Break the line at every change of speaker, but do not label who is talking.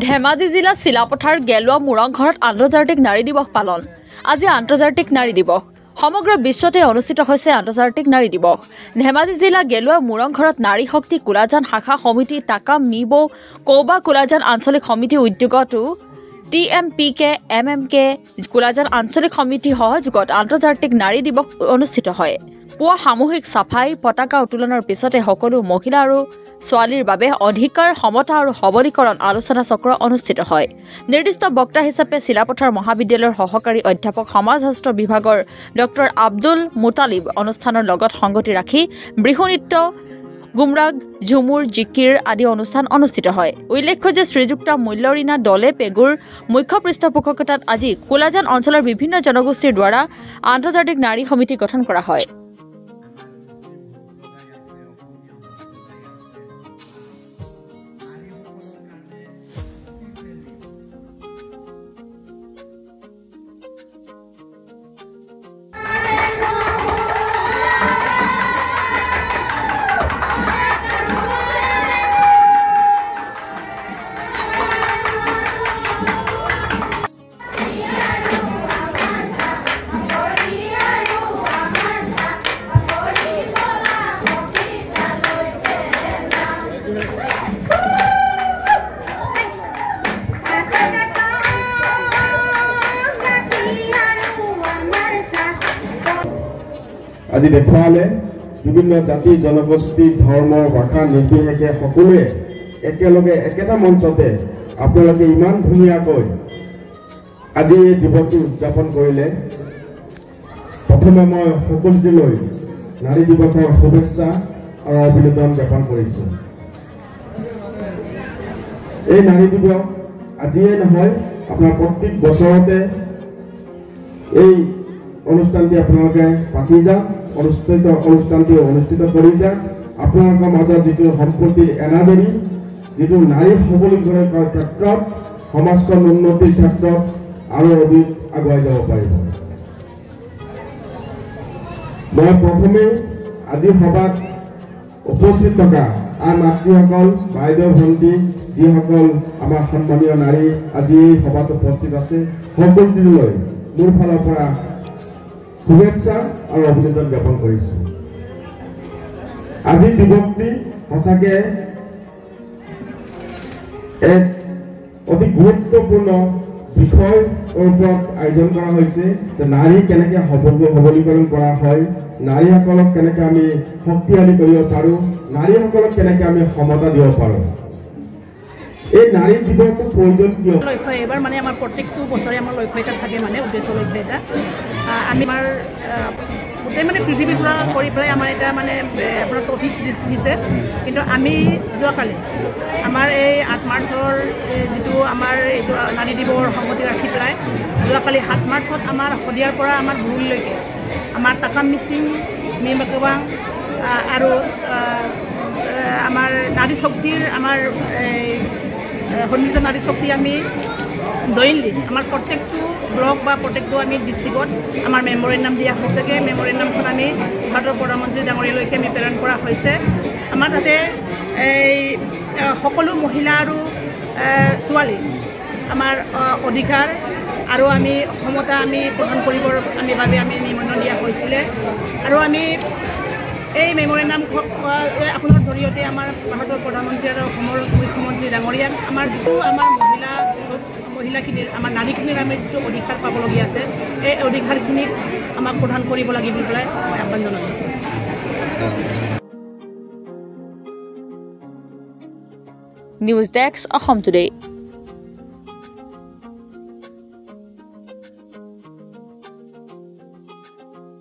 ধেমাজি জিলা চিলাপথাৰ গেলুৱা মুৰংঘৰত আন্তৰ্জাতিক নাৰী দিৱস পালন। আজি আন্তৰ্জাতিক নাৰী দিৱস। সমগ্ৰ বিশ্বতে অনুষ্ঠিত হৈছে আন্তৰ্জাতিক নাৰী দিৱস। ধেমাজি জিলা গেলুৱা মুৰংঘৰত নাৰী শক্তি কোলাজান শাখা সমিতি টাকা মিবো কৌবা কোলাজান আঞ্চলিক সমিতি উদ্যোগতো TMPK MMK কোলাজান আঞ্চলিক সমিতি সহযোগত আন্তৰ্জাতিক নাৰী দিৱস অনুষ্ঠিত হয়। পুৱা সামূহিক সাফাই পতাকা উত্তোলনৰ পিছতে সকলো মহিলা আৰু ছোৱালীৰ বাবে অধিকাৰ সমতা আৰু সবলীকৰণ আলোচনা চক্ৰ অনুষ্ঠিত হয়। নিৰ্দিষ্ট বক্তা হিচাপে চিলাপথাৰ মহাবিদ্যালয়ৰ সহকাৰী অধ্যাপক সমাজশাস্ত্ৰ বিভাগৰ ডক্টৰ আব্দুল মুতালিব অনুষ্ঠানৰ লগত সংগতি ৰাখি বিহু নৃত্য গুমৰাগ ঝুমুৰ জিকিৰ আদি অনুষ্ঠান অনুষ্ঠিত হয়। উল্লেখ্য যে শ্ৰীযুক্ত মূল্যৰীণা দলে পেগুৰ মুখ্য পৃষ্ঠপোষকতাত আজি কোলাজান অঞ্চলৰ বিভিন্ন জনগোষ্ঠীৰ দ্বাৰা আন্তৰ্জাতিক নাৰী সমিতি গঠন কৰা হয়।
আজি দেখুৱালে বিভিন্ন জাতি জনগোষ্ঠী ধৰ্ম ভাষা নিৰ্বিশেষে সকলোৱে একেলগে একেটা মঞ্চতে আপোনালোকে ইমান ধুনীয়াকৈ আজি এই দিৱসটো উদযাপন কৰিলে। প্ৰথমে মই সকলোলৈ নাৰী দিৱসৰ শুভেচ্ছা আৰু অভিনন্দন জ্ঞাপন কৰিছোঁ। এই নাৰী দিৱস আজিয়ে নহয়, আপোনাৰ প্ৰত্যেক বছৰতে এই অনুষ্ঠানটি আপোনালোকে পাতি যাওক, অনুষ্ঠানটি অনুষ্ঠিত কৰি যাওক। আপোনালোকৰ মাজত যিটো সম্পত্তিৰ এনাজৰী, যিটো নাৰী সবলীকৰণৰ ক্ষেত্ৰত সমাজখন উন্নতিৰ ক্ষেত্ৰত আৰু অধিক আগুৱাই যাব পাৰিব। মই প্ৰথমে আজি সভাত উপস্থিত থকা আন মাতৃসকল, বাইদেউ ভণ্টি, যিসকল আমাৰ সন্মানীয় নাৰী আজি এই সভাত উপস্থিত আছে, সকলোলৈ মোৰ ফালৰ পৰা শুভেচ্ছা আৰু অভিনন্দন জ্ঞাপন কৰিছোঁ। আজি দিৱসটি সঁচাকৈ এক অতি গুৰুত্বপূৰ্ণ বিষয়ৰ ওপৰত আয়োজন কৰা হৈছে যে নাৰী কেনেকৈ সবলীকৰণ কৰা হয়, নাৰীসকলক কেনেকৈ আমি শক্তিশালী কৰিব পাৰোঁ, নাৰীসকলক কেনেকৈ আমি সমতা দিব পাৰোঁ। এই নাৰী দিৱসটো প্ৰয়োজন কিয়?
লক্ষ্য এবাৰ মানে আমাৰ প্ৰত্যেকটো বছৰে আমাৰ লক্ষ্য এটা থাকে, মানে উদ্দেশ্য লক্ষ্য এটা আমি আমাৰ গোটেই মানে পৃথিৱীজোৰা কৰি পেলাই আমাৰ এটা মানে আপোনাৰ টপিক দিছে। কিন্তু আমি যোৱাকালি আমাৰ এই 8 মাৰ্চৰ যিটো আমাৰ এইটো নাৰী দিৱসৰ সংগতি ৰাখি পেলাই যোৱাকালি 7 মাৰ্চত আমাৰ শদিয়াৰ পৰা আমাৰ গুৰুলৈকে আমাৰ টাকাম মিচিং মিমাকবাং আৰু আমাৰ নাৰী শক্তিৰ আমাৰ সন্মিলিত নাৰী শক্তি আমি জইনলি আমাৰ প্ৰত্যেকটো ব্লক বা প্ৰত্যেকটো আমি ডিষ্ট্ৰিক্টত আমাৰ মেমৰেণ্ডাম দিয়া হৈছেগৈ। মেমৰেণ্ডামখন আমি ভাৰতৰ প্ৰধানমন্ত্ৰী ডাঙৰীয়ালৈকে আমি প্ৰেৰণ কৰা হৈছে। আমাৰ তাতে এই সকলো মহিলা আৰু ছোৱালী আমাৰ অধিকাৰ আৰু আমি সমতা আমি প্ৰদান কৰিবৰ আমি বাবে আমি নিমন্ত্ৰণ দিয়া হৈছিলে। আৰু আমি এই মেমৰেণ্ডাম আপোনাৰ জৰিয়তে আমাৰ ভাৰতৰ প্ৰধানমন্ত্ৰী আৰু অসমৰ মুখ্যমন্ত্ৰী ডাঙৰীয়াক আমাৰ যিটো আমাৰ মহিলাখিনিৰ আমাৰ নাৰীখিনিৰ আমি যিটো অধিকাৰ পাবলগীয়া আছে, এই অধিকাৰখিনিক আমাক প্ৰদান কৰিব লাগিব বুলি পেলাই মই আহ্বান জনালোঁ।
News desk Assam today.